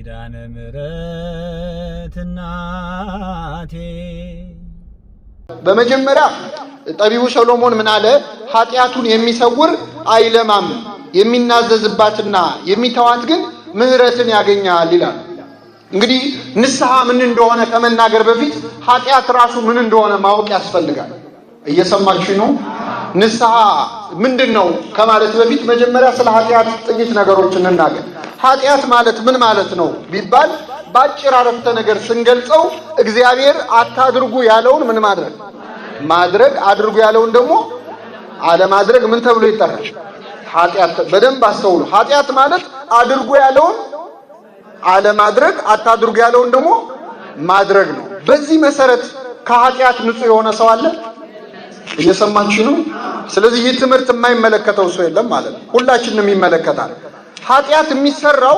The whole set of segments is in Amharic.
ኪዳነ ምሕረት እናቴ በመጀመሪያ ጠቢቡ ሰሎሞን ምን አለ? ኃጢያቱን የሚሰውር አይለማም፣ የሚናዘዝባትና የሚተዋት ግን ምህረትን ያገኛል ይላል። እንግዲህ ንስሐ ምን እንደሆነ ከመናገር በፊት ኃጢያት ራሱ ምን እንደሆነ ማወቅ ያስፈልጋል። እየሰማችሁ ነው? ንስሐ ምንድነው ከማለት በፊት መጀመሪያ ስለ ኃጢያት ጥቂት ነገሮችን እንናገር። ኃጢያት ማለት ምን ማለት ነው ቢባል ባጭር አረፍተ ነገር ስንገልጸው እግዚአብሔር አታድርጉ ያለውን ምን ማድረግ ማድረግ፣ አድርጉ ያለውን ደግሞ አለማድረግ ምን ተብሎ ይጠራል? ኃጢያት። በደንብ አስተውሉ። ኃጢያት ማለት አድርጉ ያለውን አለማድረግ፣ አታድርጉ ያለውን ደግሞ ማድረግ ነው። በዚህ መሰረት ከኃጢያት ንጹህ የሆነ ሰው አለ? እየሰማችሁ ነው? ስለዚህ ይህ ትምህርት የማይመለከተው ሰው የለም ማለት ነው። ሁላችንም ይመለከታል። ኃጢያት የሚሰራው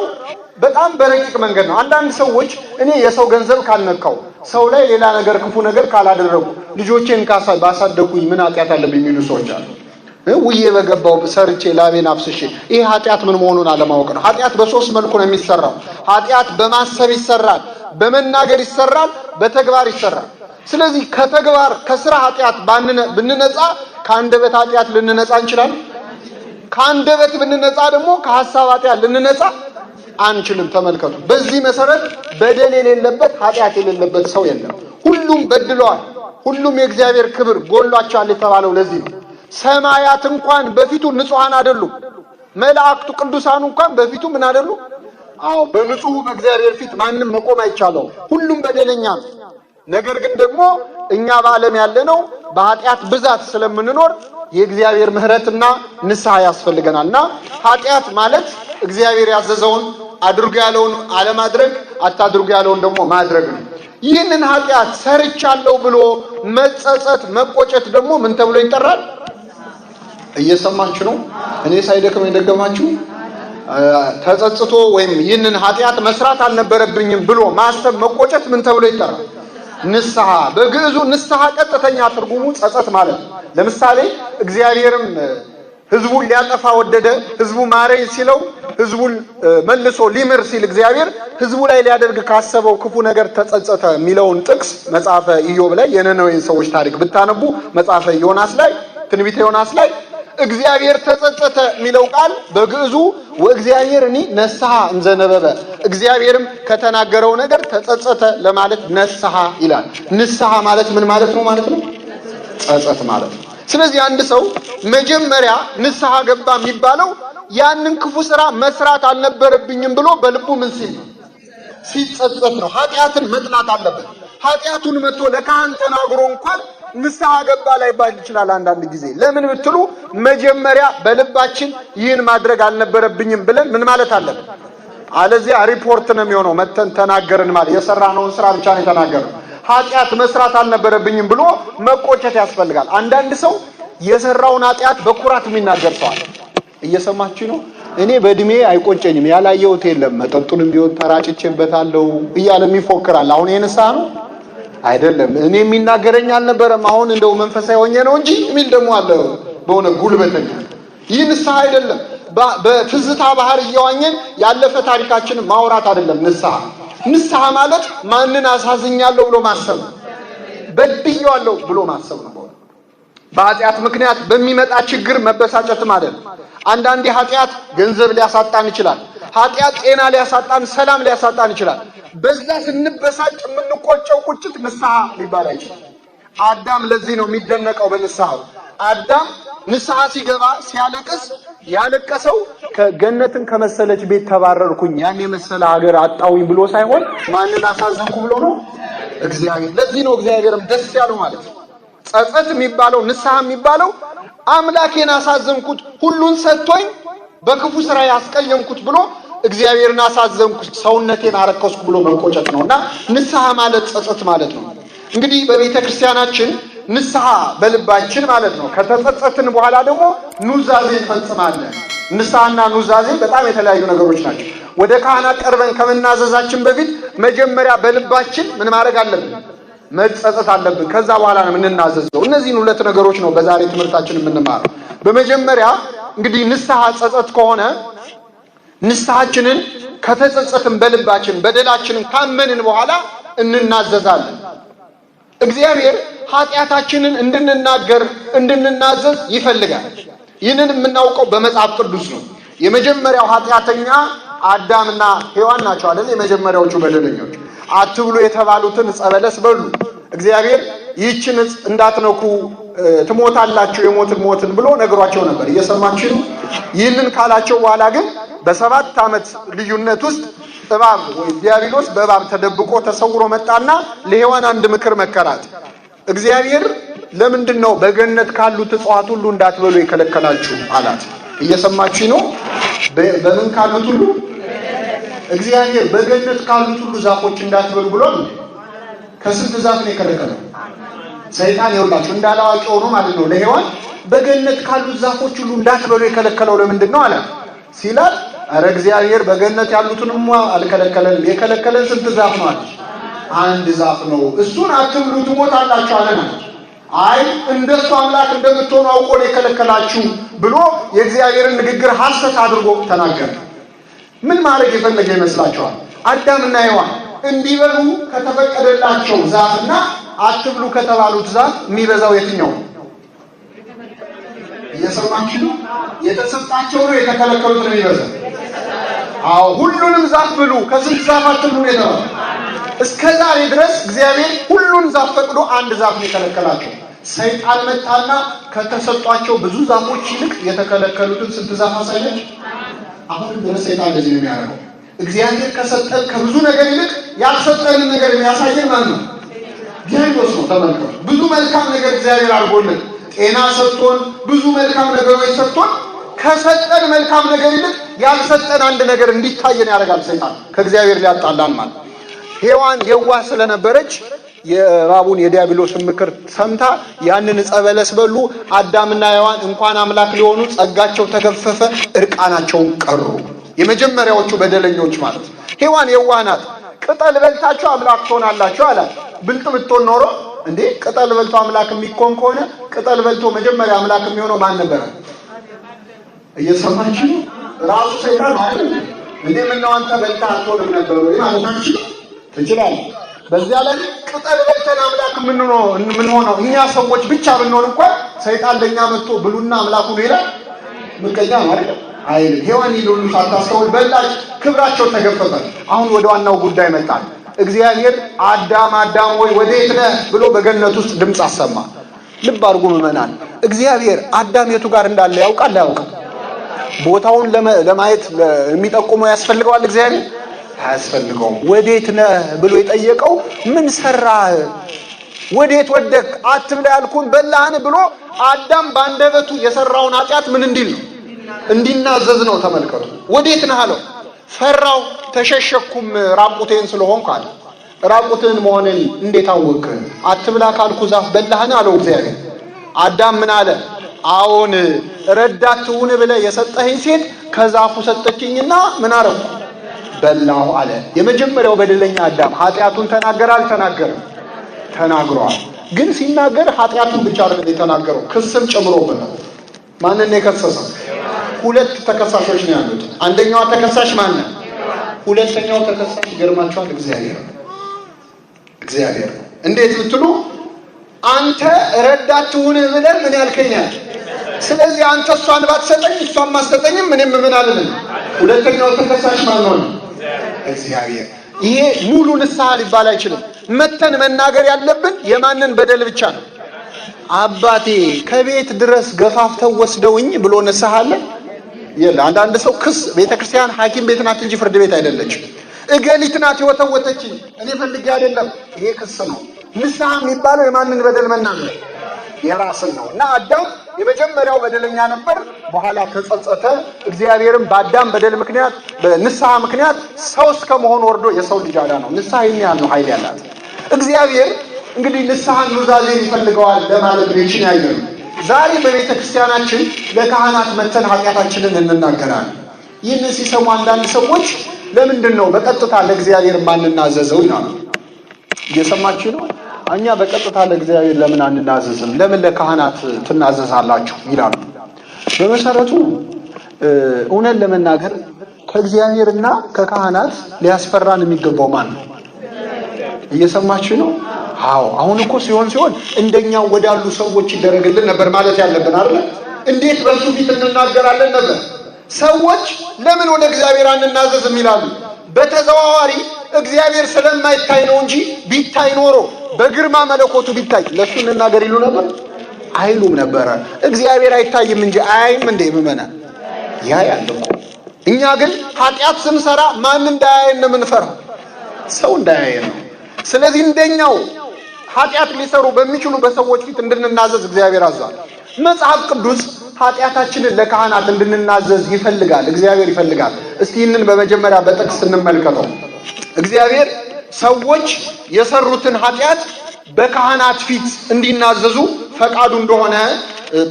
በጣም በረቂቅ መንገድ ነው። አንዳንድ ሰዎች እኔ የሰው ገንዘብ ካልነካው፣ ሰው ላይ ሌላ ነገር ክፉ ነገር ካላደረጉ፣ ልጆቼን ባሳደኩኝ ምን ኃጢያት አለብኝ የሚሉ ሰዎች አሉ። ውዬ በገባው ሰርቼ ላቤን አፍስሼ፣ ይሄ ኃጢያት ምን መሆኑን አለማወቅ ነው። ኃጢያት በሶስት መልኩ ነው የሚሰራው። ኃጢያት በማሰብ ይሰራል፣ በመናገር ይሰራል፣ በተግባር ይሰራል። ስለዚህ ከተግባር ከስራ ኃጢያት ብንነጻ ከአንደበት ኃጢያት ልንነጻ እንችላለን። ከአንደበት ብንነጻ ደግሞ ከሐሳብ ኃጢያት ልንነጻ አንችልም። ተመልከቱ። በዚህ መሰረት በደል የሌለበት ኃጢያት የሌለበት ሰው የለም። ሁሉም በድለዋል፣ ሁሉም የእግዚአብሔር ክብር ጎሏቸዋል የተባለው ለዚህ ነው። ሰማያት እንኳን በፊቱ ንጹሃን አይደሉም። መላእክቱ ቅዱሳኑ እንኳን በፊቱ ምን አይደሉ? አዎ፣ በንጹህ በእግዚአብሔር ፊት ማንም መቆም አይቻለው። ሁሉም በደለኛ ነው። ነገር ግን ደግሞ እኛ በዓለም ያለነው በኃጢያት ብዛት ስለምንኖር የእግዚአብሔር ምህረትና ንስሐ ያስፈልገናልና ኃጢያት ማለት እግዚአብሔር ያዘዘውን አድርጉ ያለውን አለማድረግ፣ አታድርጉ ያለውን ደግሞ ማድረግ ነው። ይህንን ኃጢያት ሰርቻለሁ ብሎ መጸጸት፣ መቆጨት ደግሞ ምን ተብሎ ይጠራል? እየሰማችሁ ነው? እኔ ሳይደክመኝ ደገማችሁ። ተጸጽቶ ወይም ይህንን ኃጢያት መስራት አልነበረብኝም ብሎ ማሰብ፣ መቆጨት ምን ተብሎ ይጠራል? ንስሐ። በግዕዙ ንስሐ ቀጥተኛ ትርጉሙ ጸጸት ማለት ነው። ለምሳሌ እግዚአብሔርም ህዝቡን ሊያጠፋ ወደደ። ህዝቡ ማረኝ ሲለው ህዝቡን መልሶ ሊምር ሲል እግዚአብሔር ህዝቡ ላይ ሊያደርግ ካሰበው ክፉ ነገር ተጸጸተ የሚለውን ጥቅስ መጽሐፈ ኢዮብ ላይ የነነዌን ሰዎች ታሪክ ብታነቡ፣ መጽሐፈ ዮናስ ላይ ትንቢተ ዮናስ ላይ እግዚአብሔር ተጸጸተ የሚለው ቃል በግዕዙ ወእግዚአብሔር እኒ ነስሐ እንዘነበበ፣ እግዚአብሔርም ከተናገረው ነገር ተጸጸተ ለማለት ነስሐ ይላል። ንስሐ ማለት ምን ማለት ነው ማለት ነው? ጸጸት ማለት ነው። ስለዚህ አንድ ሰው መጀመሪያ ንስሐ ገባ የሚባለው ያንን ክፉ ስራ መስራት አልነበረብኝም ብሎ በልቡ ምን ሲል ሲጸጸት ነው። ኃጢያትን መጥላት አለበት። ኃጢያቱን መጥቶ ለካህን ተናግሮ እንኳን ንስሐ ገባ ላይባል ይችላል አንዳንድ ጊዜ። ለምን ብትሉ መጀመሪያ በልባችን ይህን ማድረግ አልነበረብኝም ብለን ምን ማለት አለብን። አለዚያ ሪፖርት ነው የሚሆነው። መተን ተናገርን ማለት የሰራነውን ስራ ብቻ ነው የተናገረው። ኃጢያት መስራት አልነበረብኝም ብሎ መቆጨት ያስፈልጋል። አንዳንድ ሰው የሰራውን ኃጢያት በኩራት የሚናገር ሰው አለ። እየሰማችሁ ነው? እኔ በእድሜ አይቆጨኝም፣ ያላየሁት የለም፣ መጠጡንም ቢሆን ተራጭቼበታለሁ እያለ ይፎክራል። አሁን ይሄ ንስሐ ነው አይደለም። እኔ የሚናገረኝ አልነበረም፣ አሁን እንደው መንፈሳዊ ሆኜ ነው እንጂ የሚል ደግሞ አለ በሆነ ጉልበተኛ። ይህ ንስሐ አይደለም። በትዝታ ባህር እየዋኘን ያለፈ ታሪካችን ማውራት አይደለም ንስሐ። ንስሐ ማለት ማንን አሳዝኛለሁ ብሎ ማሰብ፣ በድያለሁ ብሎ ማሰብ ነው። በኃጢአት ምክንያት በሚመጣ ችግር መበሳጨት ማለት ነው። አንዳንዴ ኃጢአት ገንዘብ ሊያሳጣን ይችላል። ኃጢአት ጤና ሊያሳጣን፣ ሰላም ሊያሳጣን ይችላል። በዛ ስንበሳጭ የምንቆጨው ቁጭት ንስሐ ሊባል አይችልም። አዳም ለዚህ ነው የሚደነቀው በንስሐው። አዳም ንስሐ ሲገባ ሲያለቅስ ያለቀሰው ከገነትን ከመሰለች ቤት ተባረርኩኝ ያን የመሰለ ሀገር አጣውኝ ብሎ ሳይሆን ማንን አሳዘንኩ ብሎ ነው እግዚአብሔር። ለዚህ ነው እግዚአብሔርም ደስ ያለው ማለት ነው። ጸጸት የሚባለው ንስሐ የሚባለው አምላኬን አሳዘንኩት፣ ሁሉን ሰጥቶኝ በክፉ ስራ ያስቀየምኩት ብሎ እግዚአብሔርን አሳዘንኩት፣ ሰውነቴን አረከስኩ ብሎ መቆጨት ነውና ንስሐ ማለት ጸጸት ማለት ነው። እንግዲህ በቤተ ክርስቲያናችን ንስሐ በልባችን ማለት ነው። ከተጸጸትን በኋላ ደግሞ ኑዛዜ እንፈጽማለን። ንስሐና ኑዛዜ በጣም የተለያዩ ነገሮች ናቸው። ወደ ካህናት ቀርበን ከመናዘዛችን በፊት መጀመሪያ በልባችን ምን ማድረግ አለብን? መጸጸት አለብን። ከዛ በኋላ ነው የምንናዘዘው። እነዚህን ሁለት ነገሮች ነው በዛሬ ትምህርታችን የምንማረው። በመጀመሪያ እንግዲህ ንስሐ ጸጸት ከሆነ ንስሐችንን ከተጸጸትን በልባችን በደላችንን ካመንን በኋላ እንናዘዛለን። እግዚአብሔር ኃጢአታችንን እንድንናገር እንድንናዘዝ ይፈልጋል። ይህንን የምናውቀው በመጽሐፍ ቅዱስ ነው። የመጀመሪያው ኃጢአተኛ አዳምና ሔዋን ናቸው አይደል? የመጀመሪያዎቹ በደለኞች አትብሉ የተባሉትን ዕፀ በለስ በሉ። እግዚአብሔር ይህችን ዕፅ እንዳትነኩ ትሞታላችሁ የሞትን ሞትን ብሎ ነግሯቸው ነበር። እየሰማችሁ ነው። ይህንን ካላቸው በኋላ ግን በ7 ዓመት ልዩነት ውስጥ እባብ ወይ ዲያብሎስ በእባብ ተደብቆ ተሰውሮ መጣና ለሔዋን አንድ ምክር መከራት። እግዚአብሔር ለምንድን ነው በገነት ካሉት እጽዋት ሁሉ እንዳትበሉ የከለከላችሁ አላት። እየሰማችሁ ነው። በምን ካሉት ሁሉ? እግዚአብሔር በገነት ካሉት ሁሉ ዛፎች እንዳትበሉ ብሎ ከስንት ዛፍ ነው የከለከለው? ሰይጣን ይወላችሁ እንዳላዋቂ ሆኖ ማለት ነው። ለሔዋን በገነት ካሉት ዛፎች ሁሉ እንዳትበሉ የከለከለው ለምንድን ነው አለ ሲላት፣ አረ እግዚአብሔር በገነት ያሉትንማ አልከለከለን፣ የከለከለን ስንት ዛፍ ነው አለ? አንድ ዛፍ ነው፣ እሱን አትብሉ ትሞታላችሁ አለና። አይ እንደሱ አምላክ እንደምትሆኑ አውቆ ነው የከለከላችሁ ብሎ የእግዚአብሔርን ንግግር ሐሰት አድርጎ ተናገረ። ምን ማድረግ የፈለገ ይመስላችኋል? አዳምና ሔዋን እንዲበሉ ከተፈቀደላቸው ዛፍና አትብሉ ከተባሉት ዛፍ የሚበዛው የትኛው? እየሰማችሁ ነው። የተሰጣቸው ነው የተከለከሉት ነው የሚበዛው? አዎ ሁሉንም ዛፍ ብሉ፣ ከስንት ዛፍ አትብሉ ነው የተባለው? እስከ ዛሬ ድረስ እግዚአብሔር ሁሉን ዛፍ ፈቅዶ አንድ ዛፍ ነው የከለከላቸው። ሰይጣን መጣና ከተሰጧቸው ብዙ ዛፎች ይልቅ የተከለከሉትን ስንት ዛፍ አሳየች? አሁን ድረስ ሰይጣን እንደዚህ ነው የሚያደርገው። እግዚአብሔር ከሰጠን ከብዙ ነገር ይልቅ ያልሰጠንን ነገር የሚያሳየን ማን ነው? ዲያብሎስ ነው። ተመልከቱ። ብዙ መልካም ነገር እግዚአብሔር አድርጎልን ጤና ሰጥቶን ብዙ መልካም ነገሮች ሰጥቶን ከሰጠን መልካም ነገር ይልቅ ያልሰጠን አንድ ነገር እንዲታየን ያደርጋል ሰይጣን፣ ከእግዚአብሔር ሊያጣላን ማለት። ሔዋን የዋህ ስለነበረች የእባቡን የዲያብሎስን ምክር ሰምታ ያንን ዕፀ በለስ በሉ። አዳምና ሔዋን እንኳን አምላክ ሊሆኑ ጸጋቸው ተገፈፈ፣ እርቃናቸውን ቀሩ። የመጀመሪያዎቹ በደለኞች ማለት። ሔዋን የዋህ ናት። ቅጠል በልታችሁ አምላክ ትሆናላችሁ አላት። ብልጥ ብትሆን ኖሮ እንዴ ቅጠል በልቶ አምላክ የሚኮን ከሆነ ቅጠል በልቶ መጀመሪያ አምላክ የሚሆነው ማን ነበር? እየሰማችሁ ራሱ ሰይጣን አይደል እንዴ? ምነው አንተ በልታ አትሆንም ነበር ወይ ማለታችሁ ትችላለህ። በዚያ ላይ ቅጠል በልተን አምላክ ምን ሆነው እኛ ሰዎች ብቻ ብንሆን እንኳን ሰይጣን ለኛ መጥቶ ብሉና አምላኩ ነው ይላል። ምቀኛ ማለት አይደል? ሔዋን ይሉን ሳታስተውል በላች፣ ክብራቸው ተገፈፈ። አሁን ወደ ዋናው ጉዳይ መጣን። እግዚአብሔር አዳም ወይ ወዴት ነህ ብሎ በገነት ውስጥ ድምፅ አሰማ። ልብ አድርጉ ምዕመናን፣ እግዚአብሔር አዳም የቱ ጋር እንዳለ ያውቃል አያውቅም? ቦታውን ለማየት የሚጠቁመው ያስፈልገዋል? እግዚአብሔር አያስፈልገውም። ወዴት ነህ ብሎ የጠየቀው ምን ሰራህ? ወዴት ወደክ? አትብላ ያልኩህን በላህን ብሎ አዳም ባንደበቱ የሰራውን ኃጢአት ምን እንዲል ነው? እንዲናዘዝ ነው። ተመልከቱ። ወዴት ነህ አለው። ፈራው፣ ተሸሸኩም ራቁቴን ስለሆንኩ አለ። ራቁትን መሆንን እንዴት አወቅህ? አትብላ ካልኩ ዛፍ በላህን አለው እግዚአብሔር። አዳም ምን አለ? አዎን ረዳት ትሁን ብለህ የሰጠኸኝ ሴት ከዛፉ ሰጠችኝና ምን አረኩ? በላሁ አለ። የመጀመሪያው በደለኛ አዳም ኃጢአቱን ተናገረ አልተናገረም? ተናግሯል። ግን ሲናገር ኃጢአቱን ብቻ አይደለም የተናገረው፣ ክስም ጨምሮበታል። ማንን ነው የከሰሰው? ሁለት ተከሳሾች ነው ያሉት። አንደኛው ተከሳሽ ማን ነው? ሁለተኛው ተከሳሽ ይገርማችኋል፣ እግዚአብሔር። እንዴት ብትሉ አንተ ረዳት ትሁን ብለህ ምን ያልከኛል? ስለዚህ አንተ እሷን ባትሰጠኝ እሷን ማሰጠኝም ምንም ምን አልልም። ሁለተኛው ተከሳሽ ማን ነው? እግዚአብሔር። ይሄ ሙሉ ንስሐ ሊባል አይችልም። መተን መናገር ያለብን የማንን በደል ብቻ ነው? አባቴ ከቤት ድረስ ገፋፍተው ወስደውኝ ብሎ ንስሐ አለ? የለ። አንዳንድ ሰው ክስ ቤተክርስቲያን ሐኪም ቤት ናት እንጂ ፍርድ ቤት አይደለችም። እገሊት ናት የወተወተችኝ እኔ ፈልጌ አይደለም። ይሄ ክስ ነው። ንስሐ የሚባለው የማንን በደል መናገር? የራስን ነው። እና አዳም የመጀመሪያው በደለኛ ነበር። በኋላ ተጸጸተ። እግዚአብሔርም በአዳም በደል ምክንያት በንስሐ ምክንያት ሰው እስከመሆን ወርዶ የሰው ልጅ አዳነው። ንስሐ የሚያል ነው ኃይል ያላት። እግዚአብሔር እንግዲህ ንስሐን ኑዛዜ ይፈልገዋል ለማለት ነው። ይችን ያየው ዛሬ በቤተ ክርስቲያናችን ለካህናት መተን ኃጢአታችንን እንናገራለን። ይህን ሲሰሙ አንዳንድ ሰዎች ለምንድን ነው በቀጥታ ለእግዚአብሔር ማንናዘዘው ይላሉ። እየሰማችሁ ነው? እኛ በቀጥታ ለእግዚአብሔር ለምን አንናዘዝም? ለምን ለካህናት ትናዘዛላችሁ ይላሉ። በመሰረቱ እውነት ለመናገር ከእግዚአብሔርና ከካህናት ሊያስፈራን የሚገባው ማን ነው? እየሰማችሁ ነው? አዎ አሁን እኮ ሲሆን እንደኛው ወዳሉ ሰዎች ይደረግልን ነበር ማለት ያለብን አይደል? እንዴት በሱ ፊት እንናገራለን ነበር? ሰዎች ለምን ወደ እግዚአብሔር አንናዘዝም ይላሉ። በተዘዋዋሪ እግዚአብሔር ስለማይታይ ነው እንጂ ቢታይ ኖሮ በግርማ መለኮቱ ቢታይ ለሱ እንናገር ይሉ ነበር? አይሉም ነበር። እግዚአብሔር አይታይም እንጂ አያይም እንዴ? ምመና ያያል እኮ። እኛ ግን ኃጢአት ስንሰራ ማን እንዳያየን ነው የምንፈራው? ሰው እንዳያየን ነው። ስለዚህ እንደኛው ኃጢአት ሊሰሩ በሚችሉ በሰዎች ፊት እንድንናዘዝ እግዚአብሔር አዟል። መጽሐፍ ቅዱስ ኃጢአታችንን ለካህናት እንድንናዘዝ ይፈልጋል፣ እግዚአብሔር ይፈልጋል። እስቲ ይህንን በመጀመሪያ በጥቅስ እንመልከተው። እግዚአብሔር ሰዎች የሰሩትን ኃጢአት በካህናት ፊት እንዲናዘዙ ፈቃዱ እንደሆነ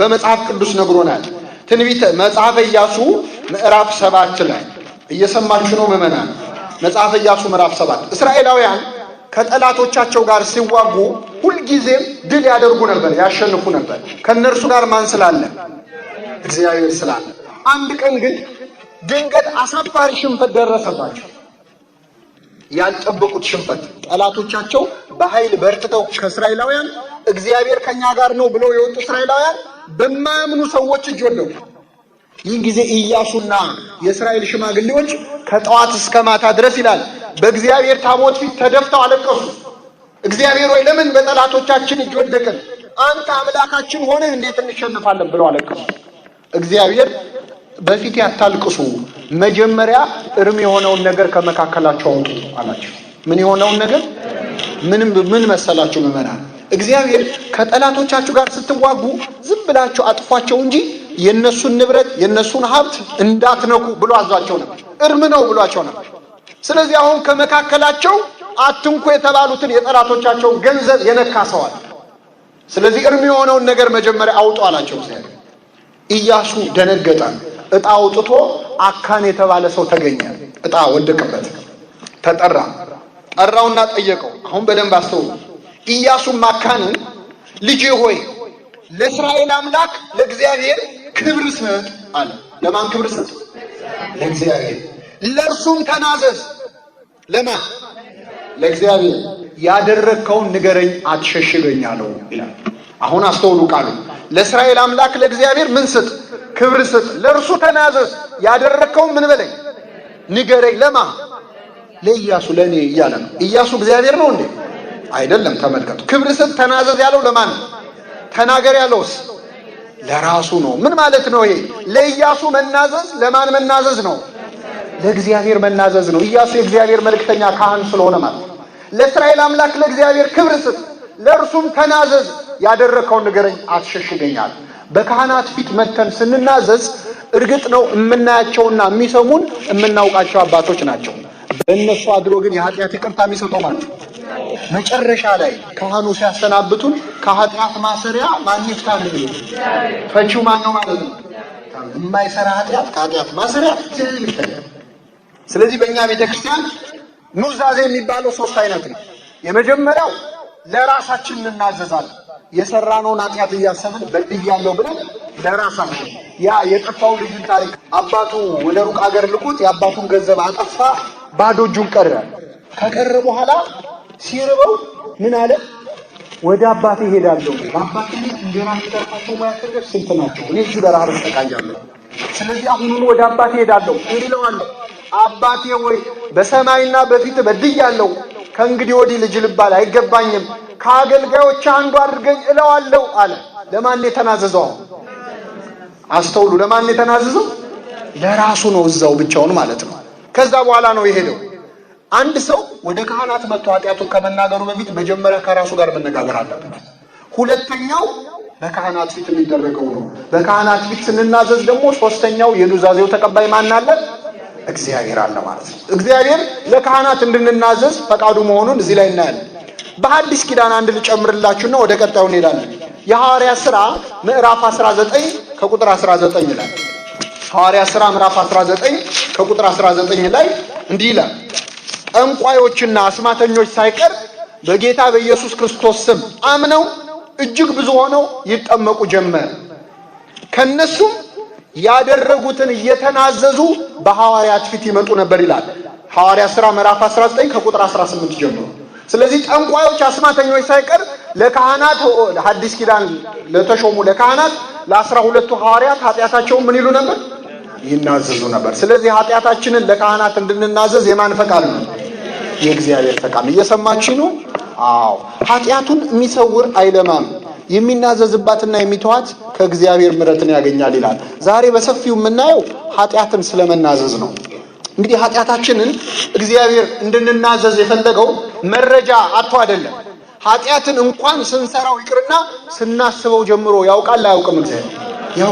በመጽሐፍ ቅዱስ ነግሮናል። ትንቢተ መጽሐፈ ኢያሱ ምዕራፍ 7 ላይ እየሰማችሁ ነው ምዕመናን? መጽሐፈ ኢያሱ ምዕራፍ 7 እስራኤላውያን ከጠላቶቻቸው ጋር ሲዋጉ ሁልጊዜም ድል ያደርጉ ነበር፣ ያሸንፉ ነበር። ከነርሱ ጋር ማን ስላለ? እግዚአብሔር ስላለ። አንድ ቀን ግን ድንገት አሳፋሪ ሽንፈት ደረሰባቸው። ያልጠበቁት ሽንፈት። ጠላቶቻቸው በኃይል በርትተው ከእስራኤላውያን እግዚአብሔር ከኛ ጋር ነው ብለው የወጡ እስራኤላውያን በማያምኑ ሰዎች እጅ ወደቁ። ይህን ጊዜ ኢያሱና የእስራኤል ሽማግሌዎች ከጠዋት እስከ ማታ ድረስ ይላል በእግዚአብሔር ታቦት ፊት ተደፍተው አለቀሱ። እግዚአብሔር ሆይ ለምን በጠላቶቻችን እጅ ወደቅን? አንተ አምላካችን ሆነህ እንዴት እንሸንፋለን ብለው አለቀሱ። እግዚአብሔር በፊት ያታልቅሱ፣ መጀመሪያ እርም የሆነውን ነገር ከመካከላቸው አውጡ አላቸው። ምን የሆነውን ነገር? ምን መሰላችሁ ምዕመናን? እግዚአብሔር ከጠላቶቻችሁ ጋር ስትዋጉ ዝም ብላችሁ አጥፏቸው እንጂ የነሱን ንብረት የነሱን ሀብት እንዳትነኩ ብሎ አዟቸው ነበር። እርም ነው ብሏቸው ነበር። ስለዚህ አሁን ከመካከላቸው አትንኩ የተባሉትን የጠላቶቻቸውን ገንዘብ የነካ ሰው አለ። ስለዚህ እርም የሆነውን ነገር መጀመሪያ አውጡ አላቸው እግዚአብሔር። ኢያሱ ደነገጠ። ዕጣ አውጥቶ አካን የተባለ ሰው ተገኘ። ዕጣ ወደቀበት። ተጠራ። ጠራውና ጠየቀው። አሁን በደንብ አስተውሉ። ኢያሱም አካንን ልጄ ሆይ ለእስራኤል አምላክ ለእግዚአብሔር ክብር ስጥ አለ። ለማን ክብር ስጥ? ለእግዚአብሔር። ለእርሱም ተናዘዝ። ለማን? ለእግዚአብሔር። ያደረግከውን ንገረኝ አትሸሽገኝ አለው ይላል። አሁን አስተውሉ ቃሉ። ለእስራኤል አምላክ ለእግዚአብሔር ምን ስጥ? ክብር ስጥ። ለእርሱ ተናዘዝ። ያደረግከውን ምን በለኝ? ንገረኝ። ለማን? ለኢያሱ፣ ለእኔ እያለ ነው። ኢያሱ እግዚአብሔር ነው እንዴ? አይደለም። ተመልከቱ። ክብር ስጥ ተናዘዝ ያለው ለማን ነው? ተናገር ያለውስ ለራሱ ነው። ምን ማለት ነው ይሄ? ለኢያሱ መናዘዝ ለማን መናዘዝ ነው? ለእግዚአብሔር መናዘዝ ነው። ኢያሱ የእግዚአብሔር መልእክተኛ ካህን ስለሆነ ማለት ነው። ለእስራኤል አምላክ ለእግዚአብሔር ክብር ስጥ፣ ለእርሱም ተናዘዝ፣ ያደረከውን ንገረኝ አትሸሽገኛል። በካህናት ፊት መተን ስንናዘዝ እርግጥ ነው የምናያቸውና የሚሰሙን የምናውቃቸው አባቶች ናቸው። በእነሱ አድሮ ግን የኃጢአት ይቅርታ የሚሰጠው ማለት ነው። መጨረሻ ላይ ካህኑ ሲያሰናብቱን ከኃጢአት ማሰሪያ ማን ይፍታል? ፈቺው ማን ነው ማለት ነው? የማይሰራ ኃጢአት ከኃጢአት ማሰሪያ ይፍታል። ስለዚህ በእኛ ቤተክርስቲያን ኑዛዜ የሚባለው 3 አይነት ነው። የመጀመሪያው ለራሳችን እንናዘዛለን። የሰራነውን ኃጢአት እያሰብን በድያለሁ ብለን ለራሳችን። ያ የጠፋው ልጅ ታሪክ አባቱ ወደ ሩቅ አገር ልኮት የአባቱን ገንዘብ አጠፋ፣ ባዶ እጁን ቀረ። ከቀረ በኋላ ሲርበው ምን አለ? ወደ አባቴ ሄዳለሁ። በአባቴ ቤት እንጀራ የሚጠርፋቸው ሙያተኞች ስንት ናቸው? እኔ እዚህ በረሃብ ተሰቃያለሁ። ስለዚህ አሁኑን ወደ አባቴ ሄዳለሁ እንዲለዋለሁ። አባቴ ወይ በሰማይና በፊት በድያለሁ፣ ከእንግዲህ ወዲህ ልጅ ልባል አይገባኝም፣ ከአገልጋዮች አንዱ አድርገኝ እለዋለሁ አለ። ለማን የተናዘዘው? አስተውሉ። ለማን የተናዘዘው? ለራሱ ነው፣ እዛው ብቻውን ማለት ነው። ከዛ በኋላ ነው የሄደው። አንድ ሰው ወደ ካህናት መጥቶ ኃጢአቱን ከመናገሩ በፊት መጀመሪያ ከራሱ ጋር መነጋገር አለበት። ሁለተኛው በካህናት ፊት የሚደረገው ነው። በካህናት ፊት ስንናዘዝ ደግሞ ሶስተኛው የኑዛዜው ተቀባይ ማን አለ? እግዚአብሔር አለ ማለት ነው። እግዚአብሔር ለካህናት እንድንናዘዝ ፈቃዱ መሆኑን እዚህ ላይ እናያለን። በሐዲስ ኪዳን አንድ ልጨምርላችሁና ወደ ቀጣዩ እንሄዳለን። የሐዋርያት ሥራ ምዕራፍ 19 ከቁጥር 19 ይላል። ሐዋርያት ሥራ ምዕራፍ 19 ከቁጥር 19 ላይ እንዲህ ይላል፣ ጠንቋዮችና አስማተኞች ሳይቀር በጌታ በኢየሱስ ክርስቶስ ስም አምነው እጅግ ብዙ ሆነው ይጠመቁ ጀመር። ከነሱም ያደረጉትን እየተናዘዙ በሐዋርያት ፊት ይመጡ ነበር ይላል ሐዋርያ ሥራ ምዕራፍ 19 ከቁጥር 18 ጀምሮ። ስለዚህ ጠንቋዮች፣ አስማተኞች ሳይቀር ለካህናት ሐዲስ ኪዳን ለተሾሙ ለካህናት ለ12ቱ ሐዋርያት ኃጢአታቸውን ምን ይሉ ነበር? ይናዘዙ ነበር። ስለዚህ ኃጢአታችንን ለካህናት እንድንናዘዝ የማን ፈቃድ ነው? የእግዚአብሔር ፈቃድ። እየሰማችሁ ነው? አዎ። ኃጢአቱን የሚሰውር አይለማም፣ የሚናዘዝባትና የሚተዋት ከእግዚአብሔር ምሕረትን ያገኛል ይላል። ዛሬ በሰፊው የምናየው ኃጢአትን ስለመናዘዝ ነው። እንግዲህ ኃጢአታችንን እግዚአብሔር እንድንናዘዝ የፈለገው መረጃ አጥቶ አይደለም። ኃጢአትን እንኳን ስንሰራው ይቅርና ስናስበው ጀምሮ ያውቃል አያውቅም? እግዚአብሔር ያውቃል።